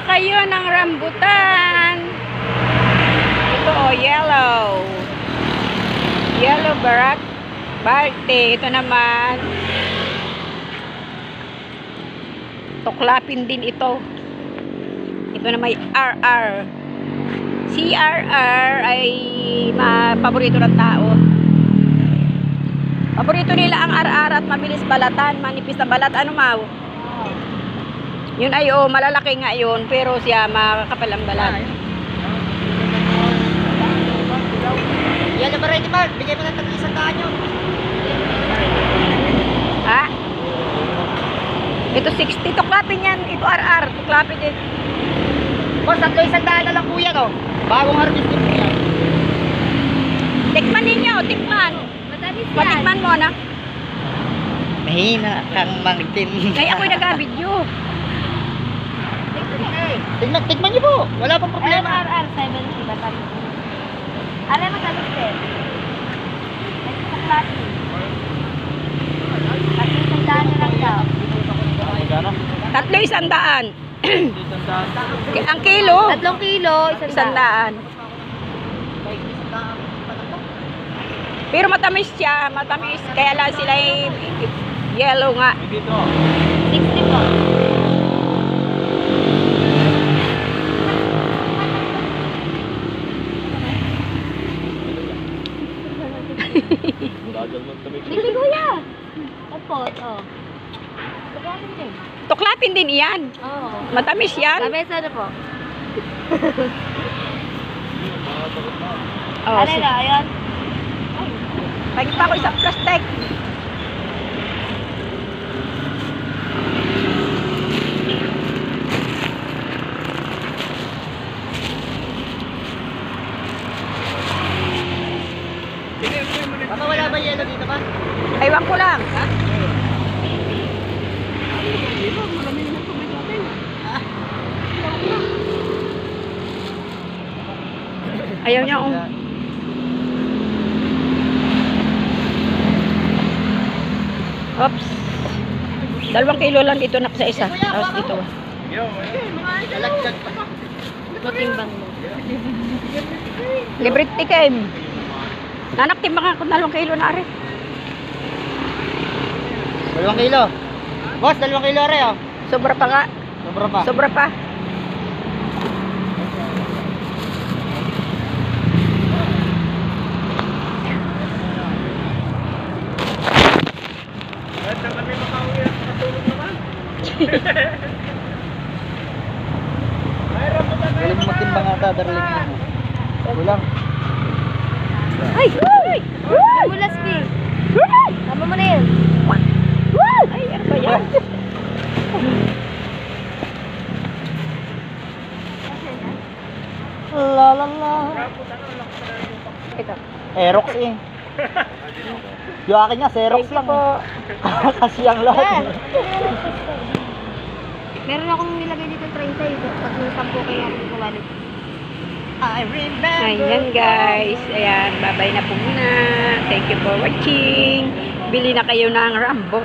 kayo ng rambutan. Ito yellow. Yellow barat. Barte. Ito naman. Tuklapin din ito. Ito na may RR. Si RR ay paborito ng tao. Paborito nila ang RR at mabilis balatan, manipis na balat. Ano mau? Yun ay malalaki nga yun, pero siya makakapal ang balat. Yan na ba rin, Mark? Bigay mo ng tag-100 yun. Ha? Ito 60. Tuklapin yan. Ito RR. Tuklapin din. Boss, 100 na lang po yan, oh. Bagong harvest din po yan. Tikman ninyo. Tikman. Patikman mo na. Mahina kang mangtin. Kaya ako'y nag-video. Tikman niyo po. Wala pang problema. RR 70 ba tayo? Alam mo sa listed. Nagsuklati. Kasi sandaan na lang daw. 300. Ang kilo. 3 kilo, 100. 100. Pero matamis siya. Matamis. Kaya lang sila yellow nga. 60 po. Hindi kuya. Tapos, oh. Tuklapin din. Tuklapin din iyan. Oo. Matamis yan. Lamesa na po. Oh, Ano na, ayan. Pagit pa ako isang plastic. Baka wala ba yelo dito ba? Aywan ko lang. Ha? Ayaw niya. Oops. 2 kilo lang dito nak sa isa. Tapos dito. Lalagdag pa. Matimbang mo. Libre tikim. Nanak timbang ako 2 kilo na rin. 2 kilo. Boss, 2 kilo rin, oh. Sobra pa nga. Sobra pa. Sobra pa. Galing mo magtimbang ata, darling mo. Kulang. Ay! Ay! Mulas, B. Tama mo na yun. Ay, ano ba yan? La la la. Ito. Aerox eh. Yung akin nga, Xerox lang po. Kasi ang lahat. Meron akong nilagay dito 30 eh. Pag nung 10 kayo akong kumalit. I remember. Ayan guys. Ayan. Bye-bye na po muna. Thank you for watching. Bili na kayo ng Rambo.